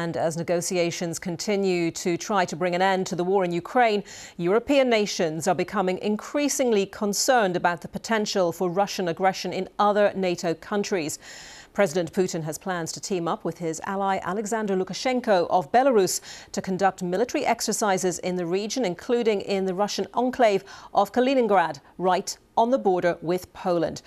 And as negotiations continue to try to bring an end to the war in Ukraine, European nations are becoming increasingly concerned about the potential for Russian aggression in other NATO countries. President Putin has plans to team up with his ally Alexander Lukashenko of Belarus to conduct military exercises in the region, including in the Russian enclave of Kaliningrad, right on the border with Poland.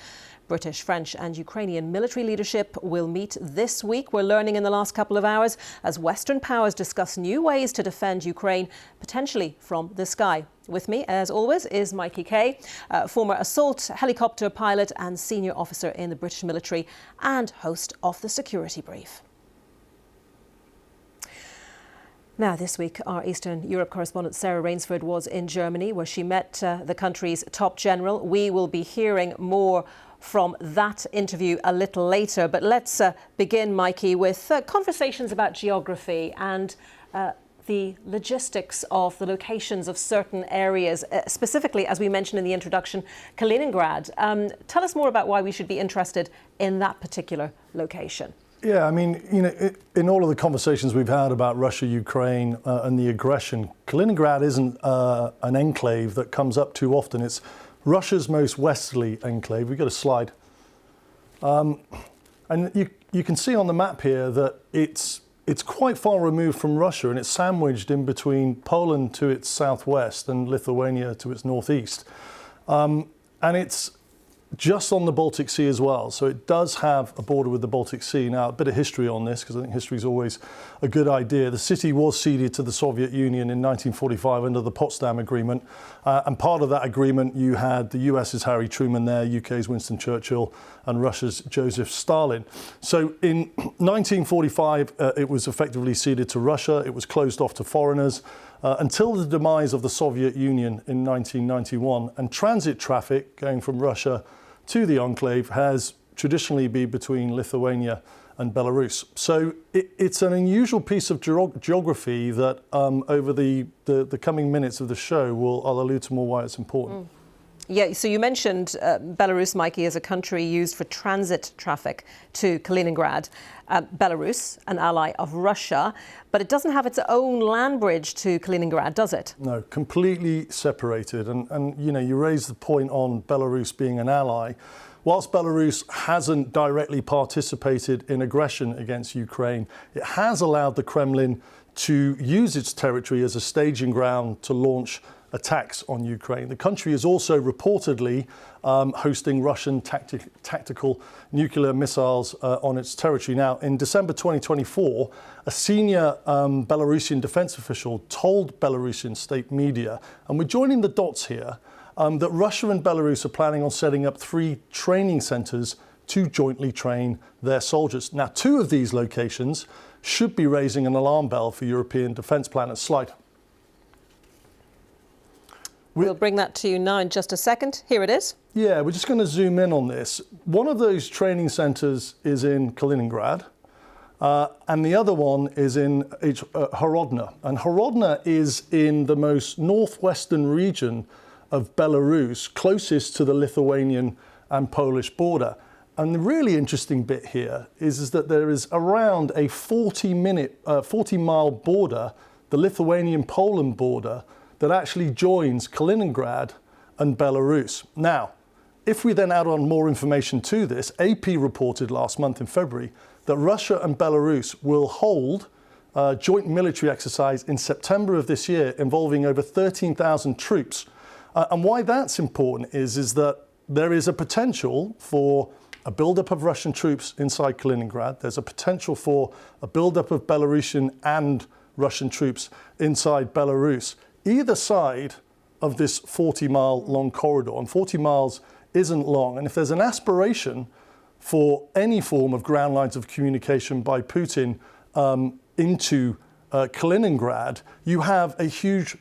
British, French and Ukrainian military leadership will meet this week, we're learning in the last couple of hours, as Western powers discuss new ways to defend Ukraine, potentially from the sky. With me, as always, is Mikey Kay, former assault helicopter pilot and senior officer in the British military and host of the Security Brief. Now, this week, our Eastern Europe correspondent Sarah Rainsford was in Germany, where she met the country's top general. We will be hearing more from that interview a little later. But let's begin, Mikey, with conversations about geography and the logistics of the locations of certain areas, specifically, as we mentioned in the introduction, Kaliningrad. Tell us more about why we should be interested in that particular location. Yeah, I mean, you know, in all of the conversations we've had about Russia, Ukraine and the aggression, Kaliningrad isn't an enclave that comes up too often. It's Russia's most westerly enclave. We've got a slide. And you can see on the map here that it's quite far removed from Russia, and it's sandwiched in between Poland to its southwest and Lithuania to its northeast. And it's just on the Baltic Sea as well. So it does have a border with the Baltic Sea. Now, a bit of history on this, because I think history is always a good idea. The city was ceded to the Soviet Union in 1945 under the Potsdam Agreement. And part of that agreement, you had the US's Harry Truman there, UK's Winston Churchill, and Russia's Joseph Stalin. So in 1945, it was effectively ceded to Russia. It was closed off to foreigners. Until the demise of the Soviet Union in 1991, and transit traffic going from Russia to the enclave has traditionally been between Lithuania and Belarus. So it's an unusual piece of geography that over the coming minutes of the show, I'll allude to more why it's important. Yeah, so you mentioned Belarus, Mikey, as a country used for transit traffic to Kaliningrad. Belarus, an ally of Russia, but it doesn't have its own land bridge to Kaliningrad, does it? No, completely separated. And you know, you raised the point on Belarus being an ally. Whilst Belarus hasn't directly participated in aggression against Ukraine, it has allowed the Kremlin to use its territory as a staging ground to launch attacks on Ukraine. The country is also reportedly hosting Russian tactical nuclear missiles on its territory. Now, in December 2024, a senior Belarusian defense official told Belarusian state media, and we're joining the dots here, that Russia and Belarus are planning on setting up 3 training centers to jointly train their soldiers. Now, 2 of these locations should be raising an alarm bell for European defense planners. Slide. We'll bring that to you now in just a second. Here it is. Yeah, we're just going to zoom in on this. One of those training centers is in Kaliningrad, and the other one is in Horodna. And Horodna is in the most northwestern region of Belarus, closest to the Lithuanian and Polish border. And the really interesting bit here is that there is around a 40-mile border, the Lithuanian-Poland border, that actually joins Kaliningrad and Belarus. Now, if we then add on more information to this, AP reported last month in February that Russia and Belarus will hold a joint military exercise in September of this year involving over 13,000 troops. And why that's important is that there is a potential for a buildup of Russian troops inside Kaliningrad. There's a potential for a buildup of Belarusian and Russian troops inside Belarus, either side of this 40-mile long corridor. And 40 miles isn't long. And if there's an aspiration for any form of ground lines of communication by Putin into Kaliningrad, you have a huge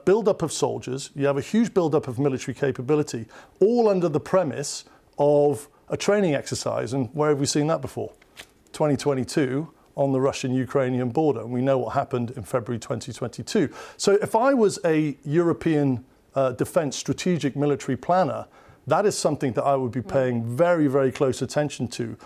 buildup of soldiers, you have a huge buildup of military capability, all under the premise of a training exercise. And where have we seen that before? 2022. On the Russian-Ukrainian border. And we know what happened in February 2022. So if I was a European defense strategic military planner, that is something that I would be paying very, very close attention to.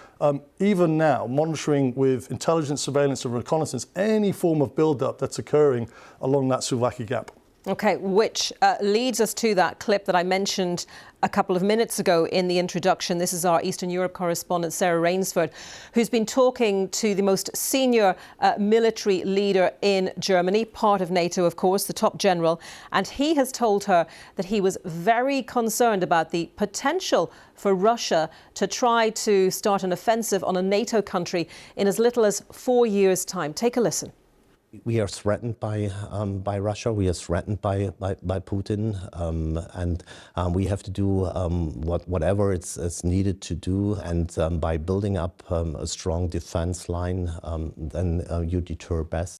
Even now, monitoring with intelligence, surveillance and reconnaissance, any form of build-up that's occurring along that Suwałki Gap. Okay, which leads us to that clip that I mentioned a couple of minutes ago in the introduction. This is our Eastern Europe correspondent, Sarah Rainsford, who's been talking to the most senior military leader in Germany, part of NATO, of course, the top general. And he has told her that he was very concerned about the potential for Russia to try to start an offensive on a NATO country in as little as 4 years' time. Take a listen. We are threatened by Russia. We are threatened by Putin, and we have to do whatever it's needed to do. And by building up a strong defense line, then you deter best.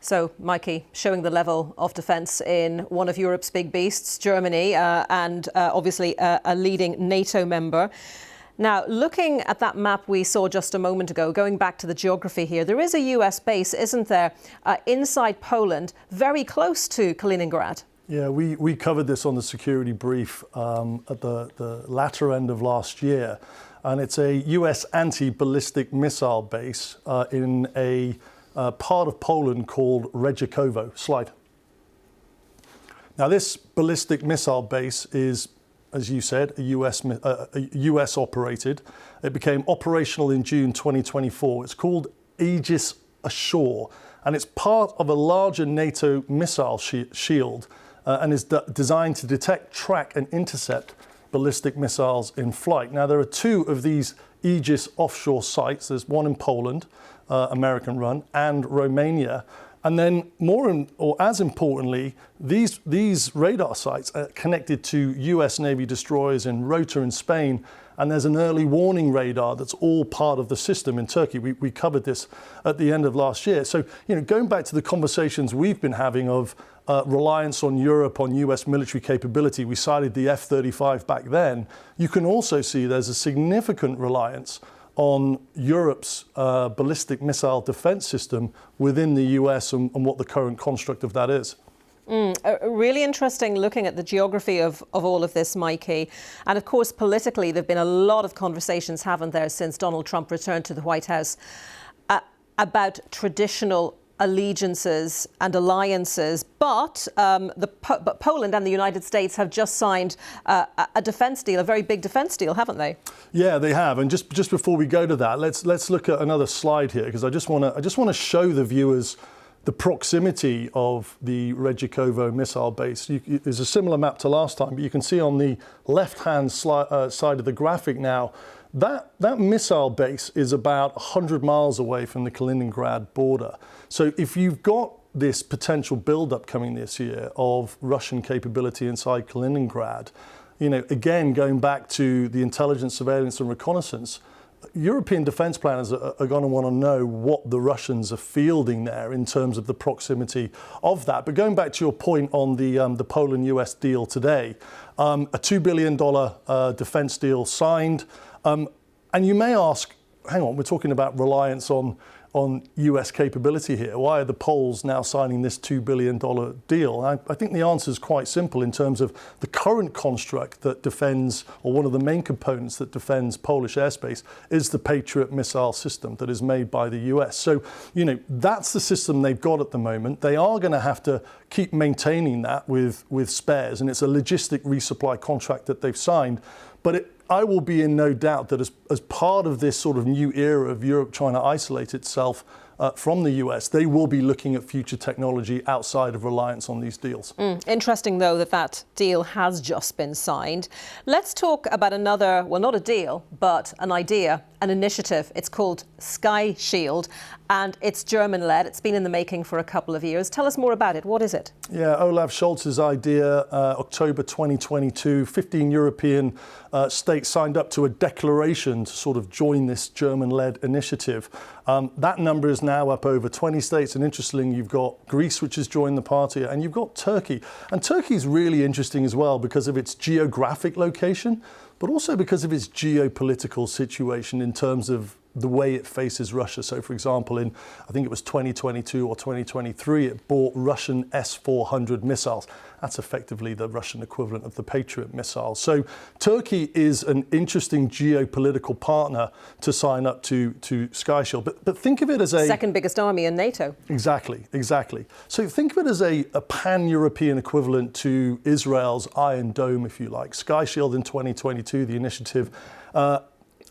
So, Mikey, showing the level of defence in one of Europe's big beasts, Germany, and obviously a leading NATO member. Now, looking at that map we saw just a moment ago, going back to the geography here, there is a US base, isn't there, inside Poland, very close to Kaliningrad. Yeah, we covered this on the security brief at the latter end of last year. And it's a US anti-ballistic missile base in a part of Poland called Redzikowo. Slide. Now, this ballistic missile base is, as you said, US operated. It became operational in June 2024. It's called Aegis Ashore, and it's part of a larger NATO missile shield and is designed to detect, track and intercept ballistic missiles in flight. Now, there are two of these Aegis offshore sites. There's one in Poland, American run, and Romania. And then as importantly, these radar sites are connected to US Navy destroyers in Rota in Spain, and there's an early warning radar that's all part of the system in Turkey. We covered this at the end of last year. So, going back to the conversations we've been having of reliance on Europe, on US military capability, we cited the F-35 back then. You can also see there's a significant reliance on Europe's ballistic missile defense system within the US and what the current construct of that is. Really interesting looking at the geography of all of this, Mikey. And of course, politically, there have been a lot of conversations, haven't there, since Donald Trump returned to the White House about traditional allegiances and alliances, but Poland and the United States have just signed a defence deal, a very big defence deal, haven't they? Yeah, they have. And just before we go to that, let's look at another slide here, because I just want to show the viewers the proximity of the Redzikowo missile base. There's a similar map to last time, but you can see on the left-hand side of the graphic now, that missile base is about 100 miles away from the Kaliningrad border. So if you've got this potential build-up coming this year of Russian capability inside Kaliningrad, again, going back to the intelligence, surveillance and reconnaissance, European defence planners are going to want to know what the Russians are fielding there in terms of the proximity of that. But going back to your point on the Poland-US deal today, a $2 billion defence deal signed. And you may ask, hang on, we're talking about reliance on US capability here. Why are the Poles now signing this $2 billion deal? And I think the answer is quite simple in terms of the current construct that defends, or one of the main components that defends Polish airspace, is the Patriot missile system that is made by the US. So, that's the system they've got at the moment. They are going to have to keep maintaining that with spares, and it's a logistic resupply contract that they've signed. But I will be in no doubt that as part of this sort of new era of Europe trying to isolate itself from the US, they will be looking at future technology outside of reliance on these deals. Interesting, though, that deal has just been signed. Let's talk about another, well, not a deal, but an idea, an initiative. It's called Sky Shield, and it's German-led. It's been in the making for a couple of years. Tell us more about it. What is it? Yeah, Olaf Scholz's idea, October 2022, 15 European states signed up to a declaration to sort of join this German-led initiative. That number is now up over 20 states, and interestingly, you've got Greece, which has joined the party, and you've got Turkey. And Turkey is really interesting as well because of its geographic location, but also because of its geopolitical situation in terms of the way it faces Russia. So, for example, in I think it was 2022 or 2023, it bought Russian S-400 missiles. That's effectively the Russian equivalent of the Patriot missiles. So Turkey is an interesting geopolitical partner to sign up to Sky Shield. But think of it as a... Second biggest army in NATO. Exactly. So think of it as a pan-European equivalent to Israel's Iron Dome, if you like. Sky Shield in 2022, the initiative.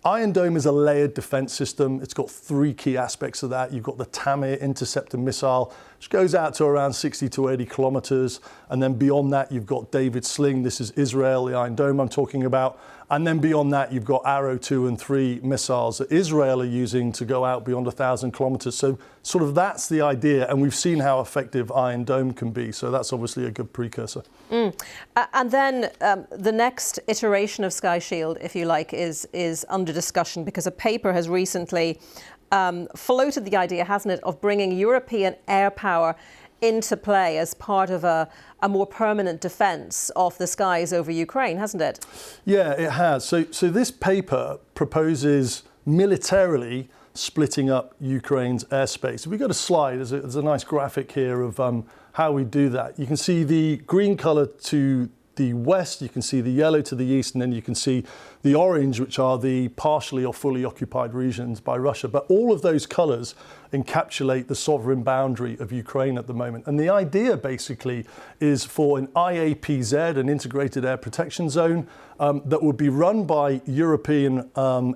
Iron Dome is a layered defense system. It's got three key aspects of that. You've got the Tamir interceptor missile, which goes out to around 60 to 80 kilometers. And then beyond that, you've got David Sling. This is Israel, the Iron Dome I'm talking about. And then beyond that, you've got Arrow 2 and 3 missiles that Israel are using to go out beyond 1,000 kilometers. So sort of that's the idea. And we've seen how effective Iron Dome can be. So that's obviously a good precursor. And then the next iteration of Sky Shield, if you like, is under discussion because a paper has recently floated the idea, hasn't it, of bringing European air power into play as part of a more permanent defence of the skies over Ukraine, hasn't it? Yeah, it has. So this paper proposes militarily splitting up Ukraine's airspace. If we go to slide, there's a nice graphic here of how we do that. You can see the green colour to the west, you can see the yellow to the east, and then you can see the orange, which are the partially or fully occupied regions by Russia. But all of those colours encapsulate the sovereign boundary of Ukraine at the moment. And the idea basically is for an IAPZ, an integrated air protection zone, that would be run by European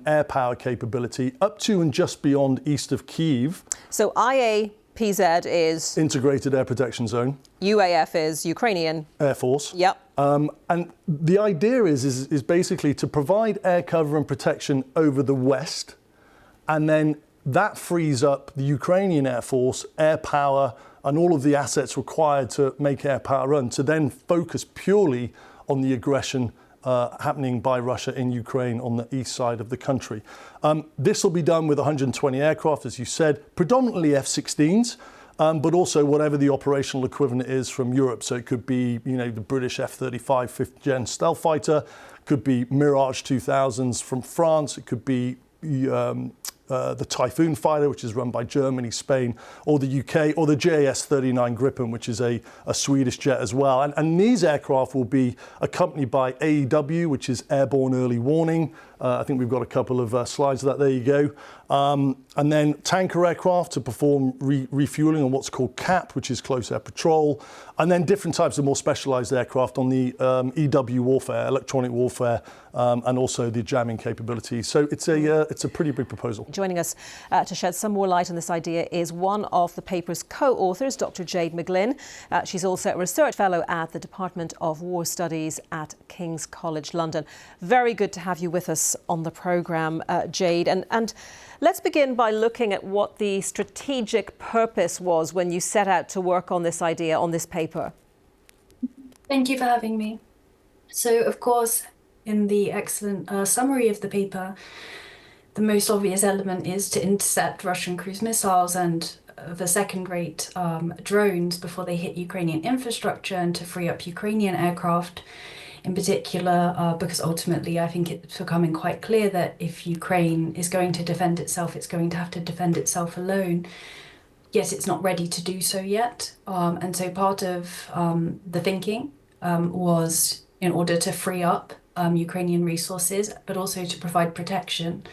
air power capability up to and just beyond east of Kyiv. So IAPZ is... Integrated Air Protection Zone. UAF is Ukrainian Air Force. Yep. And the idea is basically to provide air cover and protection over the west, and then that frees up the Ukrainian Air Force, air power, and all of the assets required to make air power run, to then focus purely on the aggression happening by Russia in Ukraine on the east side of the country. This will be done with 120 aircraft, as you said, predominantly F-16s. But also whatever the operational equivalent is from Europe. So it could be, the British F-35 5th gen stealth fighter, could be Mirage 2000s from France, it could be the Typhoon fighter, which is run by Germany, Spain, or the UK, or the JS-39 Gripen, which is a Swedish jet as well. And these aircraft will be accompanied by AEW, which is Airborne Early Warning. I think we've got a couple of slides of that. There you go. And then tanker aircraft to perform refueling on what's called CAP, which is close air patrol. And then different types of more specialised aircraft on the EW warfare, electronic warfare, and also the jamming capability. So it's a pretty big proposal. Joining us to shed some more light on this idea is one of the paper's co-authors, Dr. Jade McGlynn. She's also a research fellow at the Department of War Studies at King's College London. Very good to have you with us on the programme, Jade. And let's begin by looking at what the strategic purpose was when you set out to work on this idea, on this paper. Thank you for having me. So, of course, in the excellent summary of the paper, the most obvious element is to intercept Russian cruise missiles and the second-rate drones before they hit Ukrainian infrastructure, and to free up Ukrainian aircraft in particular, because ultimately I think it's becoming quite clear that if Ukraine is going to defend itself, it's going to have to defend itself alone. Yet it's not ready to do so yet. And so part of the thinking was in order to free up Ukrainian resources, but also to provide protection.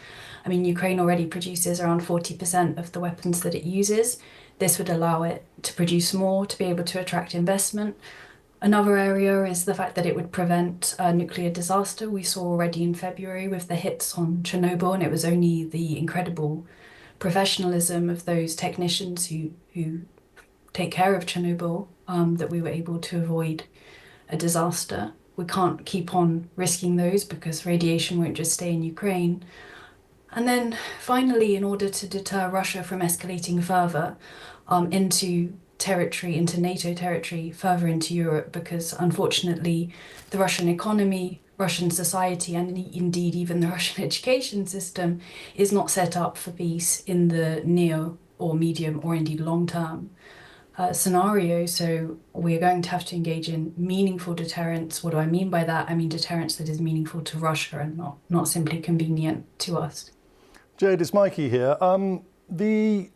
I mean, Ukraine already produces around 40% of the weapons that it uses. This would allow it to produce more, to be able to attract investment. Another area is the fact that it would prevent a nuclear disaster. We saw already in February with the hits on Chernobyl, and it was only the incredible professionalism of those technicians who take care of Chernobyl that we were able to avoid a disaster. We can't keep on risking those because radiation won't just stay in Ukraine. And then finally, in order to deter Russia from escalating further into NATO territory, further into Europe, because unfortunately the Russian economy, Russian society, and indeed even the Russian education system is not set up for peace in the near or medium or indeed long-term scenario. So we're going to have to engage in meaningful deterrence. What do I mean by that? I mean deterrence that is meaningful to Russia and not simply convenient to us. Jade, it's Mikey here. The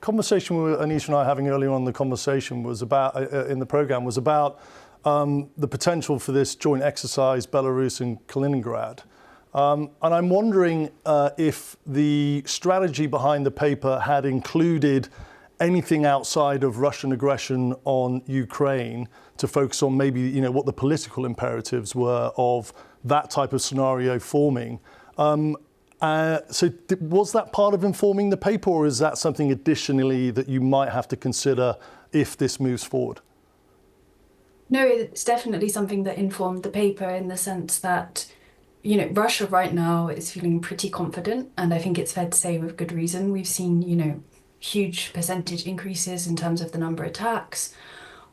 conversation Anisha and I were having earlier on in the conversation was about, in the program, was about the potential for this joint exercise, Belarus and Kaliningrad. And I'm wondering if the strategy behind the paper had included anything outside of Russian aggression on Ukraine to focus on maybe, you know, what the political imperatives were of that type of scenario forming. So was that part of informing the paper, or is that something additionally that you might have to consider if this moves forward? No, it's definitely something that informed the paper in the sense that, you know, Russia right now is feeling pretty confident, and I think it's fair to say with good reason. We've seen, you know, huge percentage increases in terms of the number of attacks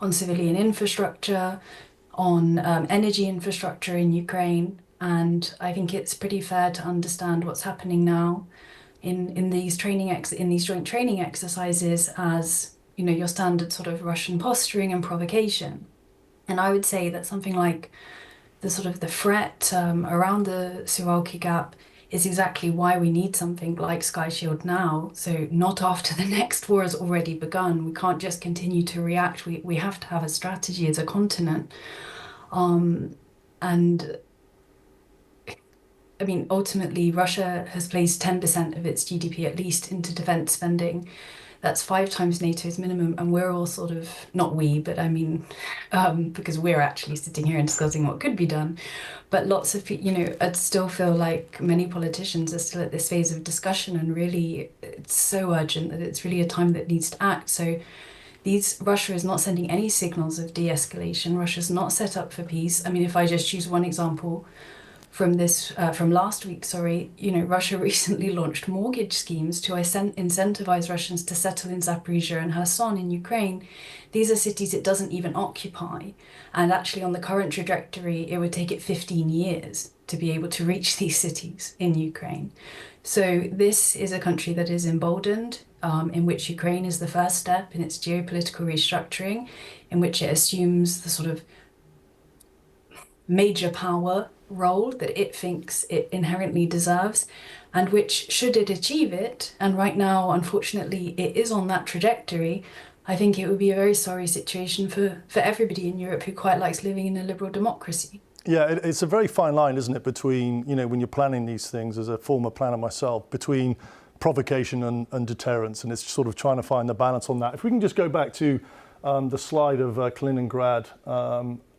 on civilian infrastructure, on energy infrastructure in Ukraine. And I think it's pretty fair to understand what's happening now in these joint training exercises as, you know, your standard sort of Russian posturing and provocation. And I would say that something like the sort of the threat around the Suwalki Gap is exactly why we need something like Sky Shield now. So not after the next war has already begun. We can't just continue to react. We have to have a strategy as a continent. And I mean, ultimately, Russia has placed 10% of its GDP at least into defense spending. That's 5 times NATO's minimum, and we're all sort of, not we, but I mean, because we're actually sitting here and discussing what could be done. But lots of people, you know, I still feel like many politicians are still at this phase of discussion, and really it's so urgent that it's really a time that needs to act. So Russia is not sending any signals of de-escalation. Russia's not set up for peace. I mean, if I just choose one example, from last week, you know, Russia recently launched mortgage schemes to incentivize Russians to settle in Zaporizhia and Kherson in Ukraine. These are cities it doesn't even occupy. And actually on the current trajectory, it would take it 15 years to be able to reach these cities in Ukraine. So this is a country that is emboldened, in which Ukraine is the first step in its geopolitical restructuring, in which it assumes the sort of major power role that it thinks it inherently deserves, and which, should it achieve it, and right now unfortunately it is on that trajectory, I think it would be a very sorry situation for everybody in Europe who quite likes living in a liberal democracy. Yeah, it's a very fine line, isn't it, between, you know, when you're planning these things, as a former planner myself, between provocation and deterrence, and it's sort of trying to find the balance on that. If we can just go back to the slide of Kaliningrad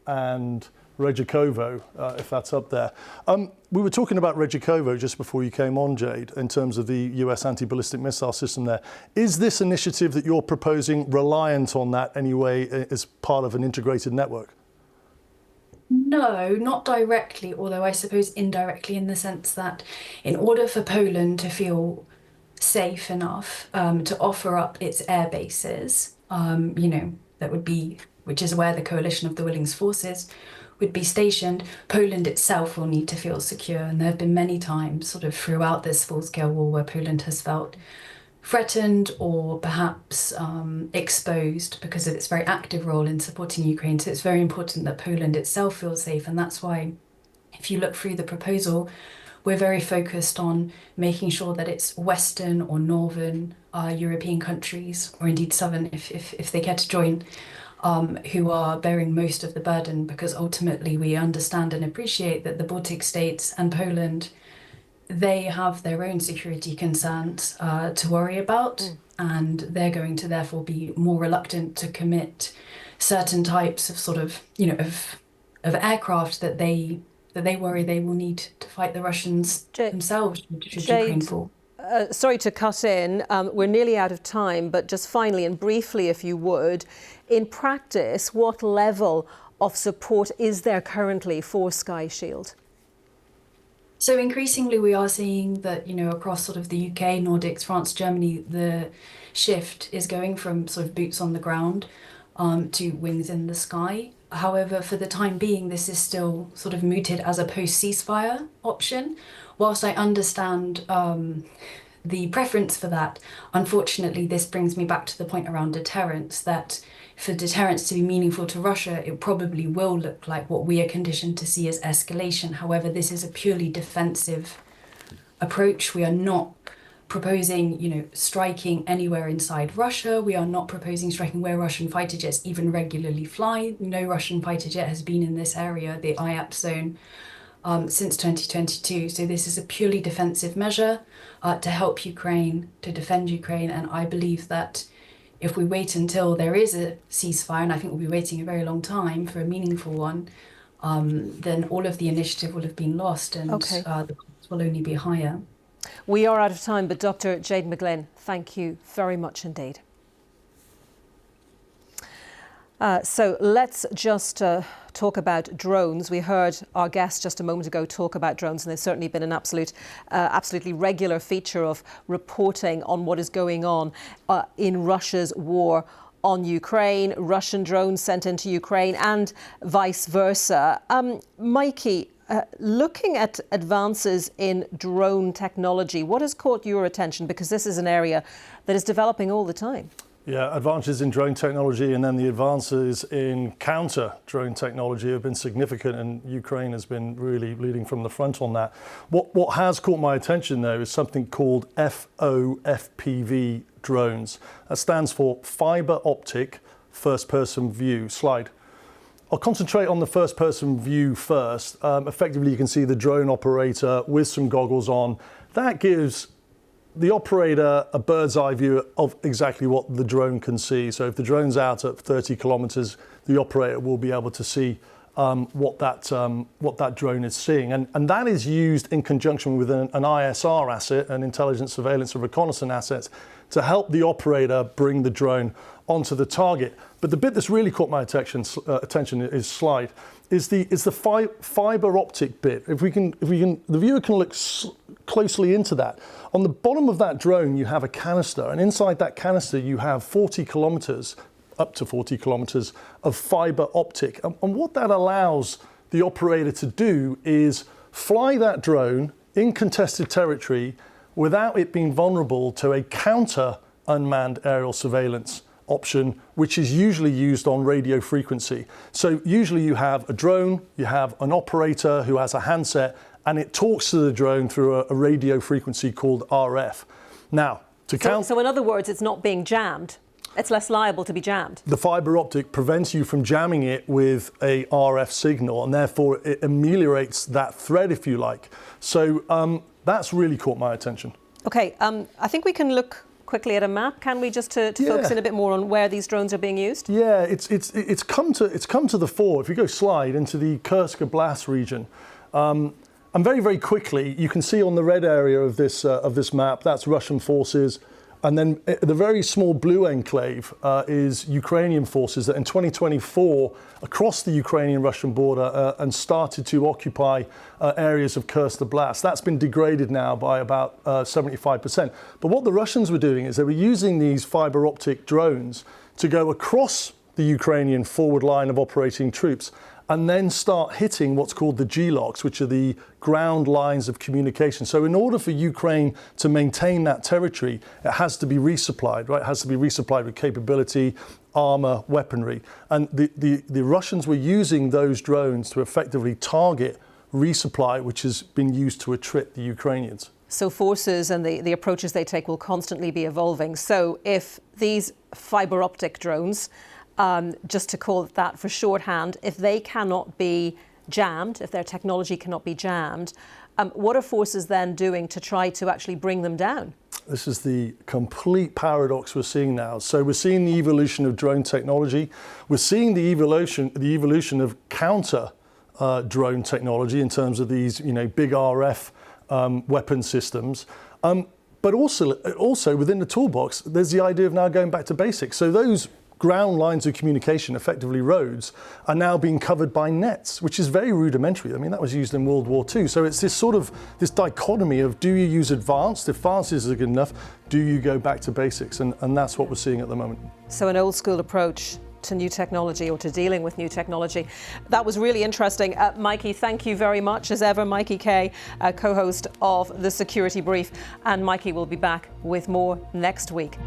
and Rejikovo, if that's up there. We were talking about Rejikovo just before you came on, Jade, in terms of the US anti-ballistic missile system there. Is this initiative that you're proposing reliant on that anyway as part of an integrated network? No, not directly, although I suppose indirectly, in the sense that in order for Poland to feel safe enough to offer up its air bases, you know, which is where the coalition of the willing forces would be stationed, Poland itself will need to feel secure. And there have been many times sort of throughout this full-scale war where Poland has felt threatened or perhaps exposed because of its very active role in supporting Ukraine. So it's very important that Poland itself feels safe. And that's why, if you look through the proposal, we're very focused on making sure that it's Western or Northern European countries, or indeed Southern if they care to join, who are bearing most of the burden, because ultimately we understand and appreciate that the Baltic states and Poland, they have their own security concerns to worry about, and they're going to therefore be more reluctant to commit certain types of sort of, you know, of aircraft that they worry they will need to fight the Russians themselves should Ukraine fall. Sorry to cut in, we're nearly out of time, but just finally and briefly, if you would, in practice, what level of support is there currently for Sky Shield? So increasingly we are seeing that, you know, across sort of the UK, Nordics, France, Germany, the shift is going from sort of boots on the ground to wings in the sky. However, for the time being, this is still sort of mooted as a post-ceasefire option. Whilst I understand the preference for that, unfortunately, this brings me back to the point around deterrence, that for deterrence to be meaningful to Russia, it probably will look like what we are conditioned to see as escalation. However, this is a purely defensive approach. We are not proposing, striking anywhere inside Russia. We are not proposing striking where Russian fighter jets even regularly fly. No Russian fighter jet has been in this area, the IAP zone, since 2022. So this is a purely defensive measure to help Ukraine, to defend Ukraine. And I believe that if we wait until there is a ceasefire, and I think we'll be waiting a very long time for a meaningful one, then all of the initiative will have been lost, and the costs will only be higher. We are out of time, but Dr. Jade McGlynn, thank you very much indeed. So let's just talk about drones. We heard our guest just a moment ago talk about drones, and there's certainly been an absolutely regular feature of reporting on what is going on in Russia's war on Ukraine, Russian drones sent into Ukraine and vice versa. Mikey, looking at advances in drone technology, what has caught your attention? Because this is an area that is developing all the time. Yeah, advances in drone technology and then the advances in counter drone technology have been significant, and Ukraine has been really leading from the front on that. What has caught my attention though is something called FO FPV drones. That stands for Fibre Optic First Person View. Slide. I'll concentrate on the first person view first. Effectively you can see the drone operator with some goggles on. That gives the operator a bird's eye view of exactly what the drone can see. So if the drone's out at 30 kilometers, the operator will be able to see what that drone is seeing. And that is used in conjunction with an ISR asset, an intelligence, surveillance and reconnaissance asset, to help the operator bring the drone onto the target. But the bit that's really caught my attention is slide, is the fiber optic bit. If we can, the viewer can look closely into that. On the bottom of that drone, you have a canister, and inside that canister, you have 40 kilometers, up to 40 kilometers of fiber optic. And what that allows the operator to do is fly that drone in contested territory without it being vulnerable to a counter unmanned aerial surveillance option, which is usually used on radio frequency. So usually you have a drone, you have an operator who has a handset, and it talks to the drone through a radio frequency called RF. Now, so in other words, it's not being jammed. It's less liable to be jammed. The fibre optic prevents you from jamming it with a RF signal, and therefore it ameliorates that threat, if you like. So that's really caught my attention. Okay, I think we can look quickly at a map, can we, just to focus in a bit more on where these drones are being used? Yeah, it's come to the fore. If you go slide into the Kursk Oblast region, and very, very quickly, you can see on the red area of this map, that's Russian forces. And then the very small blue enclave is Ukrainian forces that in 2024 across the Ukrainian-Russian border and started to occupy areas of Kursk Oblast. That's been degraded now by about 75%. But what the Russians were doing is they were using these fiber optic drones to go across the Ukrainian forward line of operating troops and then start hitting what's called the G-locks, which are the ground lines of communication. So in order for Ukraine to maintain that territory, it has to be resupplied, right? It has to be resupplied with capability, armor, weaponry. And the Russians were using those drones to effectively target resupply, which has been used to attrit the Ukrainians. So forces and the approaches they take will constantly be evolving. So if these fiber optic drones, just to call it that for shorthand, if they cannot be jammed, if their technology cannot be jammed, what are forces then doing to try to actually bring them down? This is the complete paradox we're seeing now. So we're seeing the evolution of drone technology. We're seeing the evolution of counter drone technology in terms of these, big RF weapon systems. But also within the toolbox, there's the idea of now going back to basics. So those ground lines of communication, effectively roads, are now being covered by nets, which is very rudimentary. I mean, that was used in World War II. So it's this dichotomy of, do you use advanced? If advanced isn't good enough, do you go back to basics? And that's what we're seeing at the moment. So an old school approach to new technology, or to dealing with new technology. That was really interesting. Mikey, thank you very much as ever. Mikey Kay, co-host of The Security Brief. And Mikey will be back with more next week.